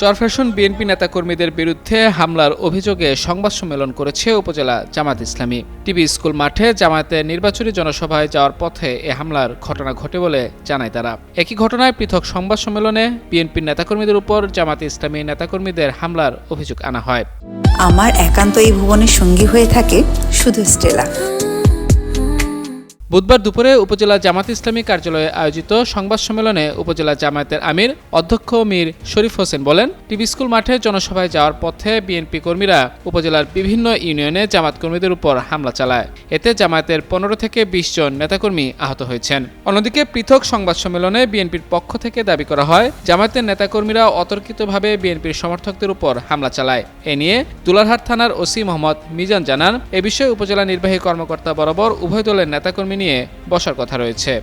Charfasson BNP নেতাকর্মীদের বিরুদ্ধে হামলার অভিযোগে সংবাদ সম্মেলন করেছে উপজেলা জামায়াত ইসলামী। টিবি স্কুল মাঠে জামায়াতের নির্বাচনী জনসভায় যাওয়ার পথে এ হামলার ঘটনা ঘটে বলে জানায় তারা। একই ঘটনায় পৃথক সংবাদ সম্মেলনে বিএনপির নেতাকর্মীদের উপর জামায়াত ইসলামী নেতাকর্মীদের হামলার অভিযোগ আনা হয়। আমার একান্ত এই ভুবনের সঙ্গী হয়ে থাকে শুধু স্টেলা। বুধবার দুপুরে উপজেলা জামায়াত ইসলামী কার্যালয়ে আয়োজিত সংবাদ সম্মেলনে উপজেলা জামায়াতের আমির অধ্যক্ষ মীর শরীফ হোসেন বলেন, টিবি স্কুল মাঠে জনসভায় যাওয়ার পথে বিএনপি কর্মীরা উপজেলার বিভিন্ন ইউনিয়নে জামায়াত কর্মীদের উপর হামলা চালায়। এতে জামায়াতের 15 থেকে 20 জন নেতাকর্মী আহত হয়েছেন। অন্যদিকে পৃথক সংবাদ সম্মেলনে বিএনপির পক্ষ থেকে দাবি করা হয়, জামায়াতের নেতাকর্মীরা অতর্কিতভাবে বিএনপির সমর্থকদের উপর হামলা চালায়। এ নিয়ে দুলারহাট থানার ওসি মোহাম্মদ মিজান জানান, এ বিষয়ে উপজেলা নির্বাহী কর্মকর্তা বরাবর উভয় দলের নেতাকর্মী নিয়ে বসার কথা রয়েছে।